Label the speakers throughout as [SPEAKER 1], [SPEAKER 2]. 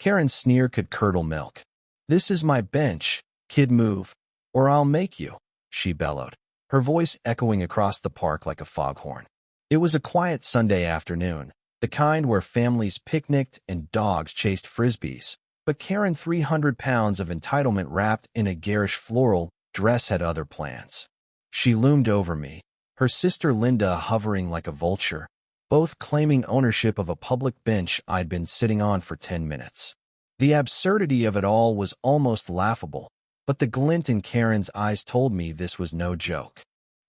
[SPEAKER 1] Karen's sneer could curdle milk. "This is my bench. Kid, move, or I'll make you," she bellowed, her voice echoing across the park like a foghorn. It was a quiet Sunday afternoon, the kind where families picnicked and dogs chased frisbees. But Karen, 300 pounds of entitlement wrapped in a garish floral dress, had other plans. She loomed over me, her sister Linda hovering like a vulture, both claiming ownership of a public bench I'd been sitting on for 10 minutes. The absurdity of it all was almost laughable, but the glint in Karen's eyes told me this was no joke.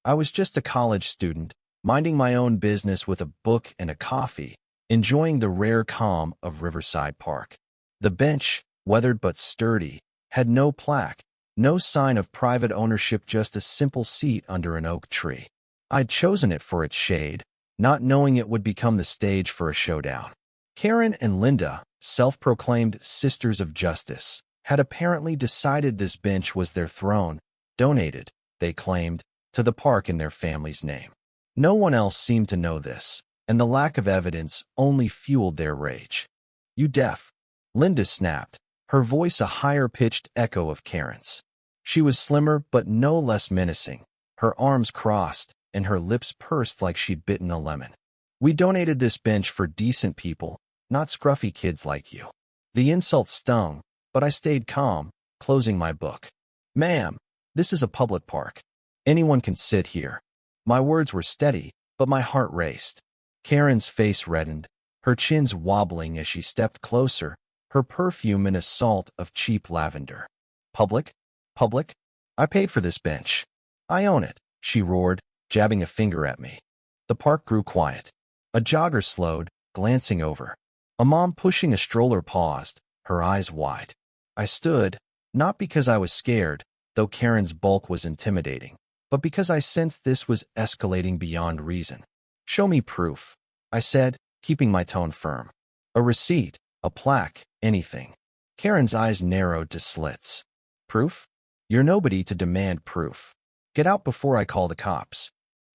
[SPEAKER 1] I was just a college student, minding my own business with a book and a coffee, enjoying the rare calm of Riverside Park. The bench, weathered but sturdy, had no plaque, no sign of private ownership, just a simple seat under an oak tree. I'd chosen it for its shade, not knowing it would become the stage for a showdown. Karen and Linda, self-proclaimed sisters of justice, had apparently decided this bench was their throne, donated, they claimed, to the park in their family's name. No one else seemed to know this, and the lack of evidence only fueled their rage. "You deaf?" Linda snapped, her voice a higher-pitched echo of Karen's. She was slimmer but no less menacing, her arms crossed and her lips pursed like she'd bitten a lemon. "We donated this bench for decent people, not scruffy kids like you." The insult stung, but I stayed calm, closing my book. "Ma'am, this is a public park. Anyone can sit here." My words were steady, but my heart raced. Karen's face reddened, her chins wobbling as she stepped closer, her perfume an assault of cheap lavender. "Public? Public? I paid for this bench. I own it," she roared, jabbing a finger at me. The park grew quiet. A jogger slowed, glancing over. A mom pushing a stroller paused, her eyes wide. I stood, not because I was scared, though Karen's bulk was intimidating, but because I sensed this was escalating beyond reason. "Show me proof," I said, keeping my tone firm. "A receipt, a plaque, anything." Karen's eyes narrowed to slits. "Proof? You're nobody to demand proof. Get out before I call the cops."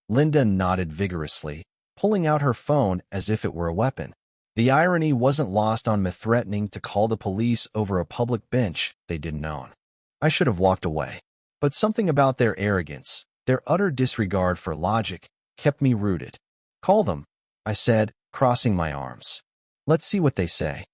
[SPEAKER 1] Linda nodded vigorously, pulling out her phone as if it were a weapon. The irony wasn't lost on me, threatening to call the police over a public bench they didn't own. I should have walked away, but something about their arrogance, their utter disregard for logic, kept me rooted. "Call them," I said, crossing my arms. "Let's see what they say."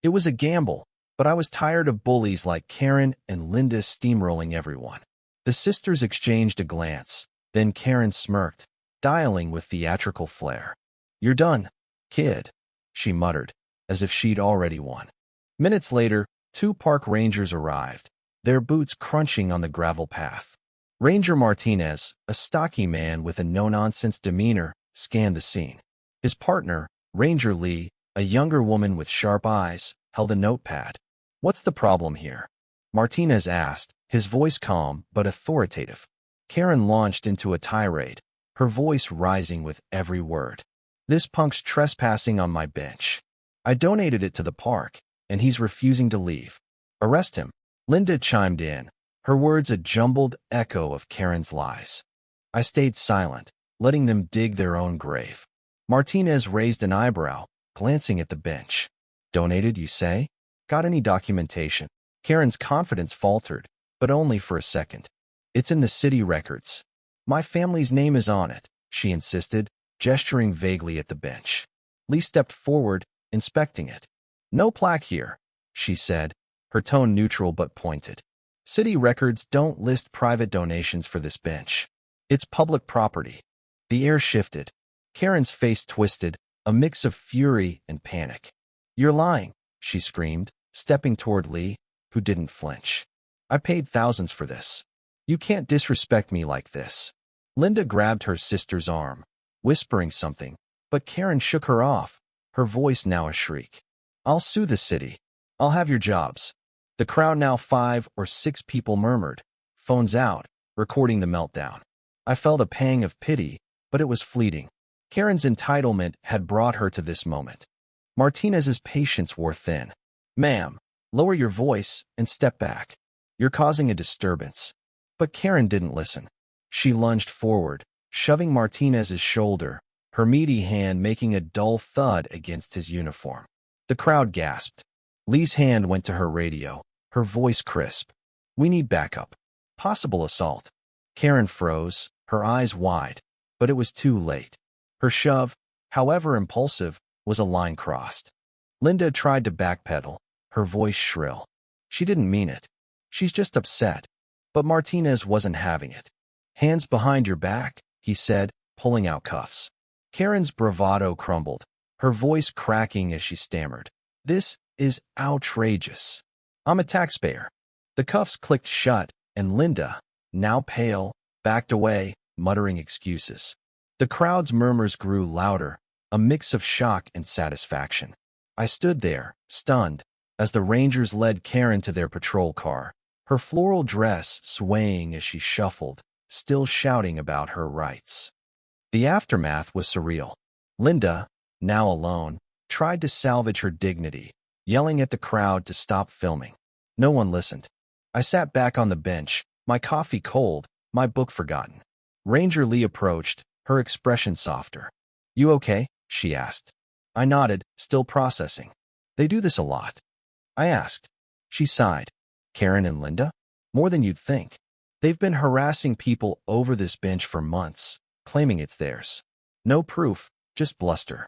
[SPEAKER 1] It was a gamble, but I was tired of bullies like Karen and Linda steamrolling everyone. The sisters exchanged a glance, then Karen smirked, dialing with theatrical flair. "You're done, kid," she muttered, as if she'd already won. Minutes later, 2 park rangers arrived, their boots crunching on the gravel path. Ranger Martinez, a stocky man with a no-nonsense demeanor, scanned the scene. His partner, Ranger Lee, a younger woman with sharp eyes, held a notepad. "What's the problem here?" Martinez asked, his voice calm but authoritative. Karen launched into a tirade, her voice rising with every word. "This punk's trespassing on my bench. I donated it to the park, and he's refusing to leave. Arrest him." Linda chimed in, her words a jumbled echo of Karen's lies. I stayed silent, letting them dig their own grave. Martinez raised an eyebrow, glancing at the bench. "Donated, you say? Got any documentation?" Karen's confidence faltered, but only for a second. "It's in the city records. My family's name is on it," she insisted, gesturing vaguely at the bench. Lee stepped forward, inspecting it. "No plaque here," she said, her tone neutral but pointed. "City records don't list private donations for this bench. It's public property." The air shifted. Karen's face twisted, a mix of fury and panic. "You're lying," she screamed, stepping toward Lee, who didn't flinch. "I paid thousands for this. You can't disrespect me like this." Linda grabbed her sister's arm, whispering something, but Karen shook her off, her voice now a shriek. "I'll sue the city. I'll have your jobs." The crowd, now 5 or 6 people, murmured, phones out, recording the meltdown. I felt a pang of pity, but it was fleeting. Karen's entitlement had brought her to this moment. Martinez's patience wore thin. "Ma'am, lower your voice and step back. You're causing a disturbance." But Karen didn't listen. She lunged forward, shoving Martinez's shoulder, her meaty hand making a dull thud against his uniform. The crowd gasped. Lee's hand went to her radio, her voice crisp. We need backup. Possible assault. Karen froze, her eyes wide, but it was too late. Her shove, however impulsive, was a line crossed. Linda tried to backpedal, her voice shrill. She didn't mean it. She's just upset. But Martinez wasn't having it. Hands behind your back, he said, pulling out cuffs. Karen's bravado crumbled, her voice cracking as she stammered. This is outrageous. I'm a taxpayer. The cuffs clicked shut, and Linda, now pale, backed away, muttering excuses. The crowd's murmurs grew louder, a mix of shock and satisfaction. I stood there, stunned, as the Rangers led Karen to their patrol car, her floral dress swaying as she shuffled, still shouting about her rights. The aftermath was surreal. Linda, now alone, tried to salvage her dignity, yelling at the crowd to stop filming. No one listened. I sat back on the bench, my coffee cold, my book forgotten. Ranger Lee approached, her expression softer. You okay? She asked. I nodded, still processing. They do this a lot. I asked. She sighed. Karen and Linda? More than you'd think. They've been harassing people over this bench for months, claiming it's theirs. No proof, just bluster.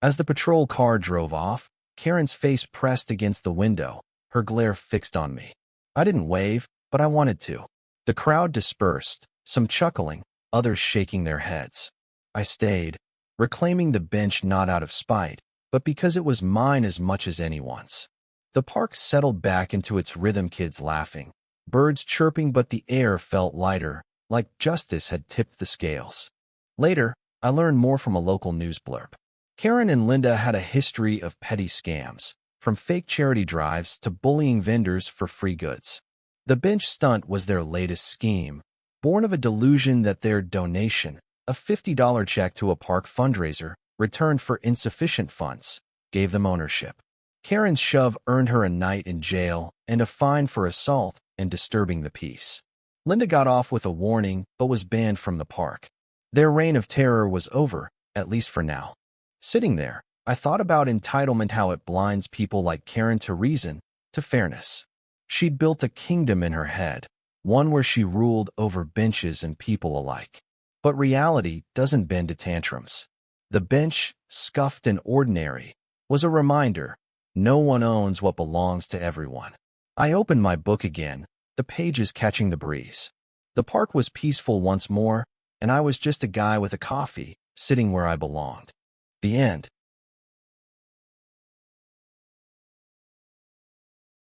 [SPEAKER 1] As the patrol car drove off, Karen's face pressed against the window, her glare fixed on me. I didn't wave, but I wanted to. The crowd dispersed, some chuckling, others shaking their heads. I stayed, reclaiming the bench not out of spite, but because it was mine as much as anyone's. The park settled back into its rhythm, kids laughing, birds chirping, but the air felt lighter, like justice had tipped the scales. Later, I learned more from a local news blurb. Karen and Linda had a history of petty scams, from fake charity drives to bullying vendors for free goods. The bench stunt was their latest scheme, born of a delusion that their donation, a $50 check to a park fundraiser, returned for insufficient funds, gave them ownership. Karen's shove earned her a night in jail and a fine for assault and disturbing the peace. Linda got off with a warning but was banned from the park. Their reign of terror was over, at least for now. Sitting there, I thought about entitlement, how it blinds people like Karen to reason, to fairness. She'd built a kingdom in her head, one where she ruled over benches and people alike. But reality doesn't bend to tantrums. The bench, scuffed and ordinary, was a reminder. No one owns what belongs to everyone. I opened my book again, the pages catching the breeze. The park was peaceful once more, and I was just a guy with a coffee, sitting where I belonged. The end.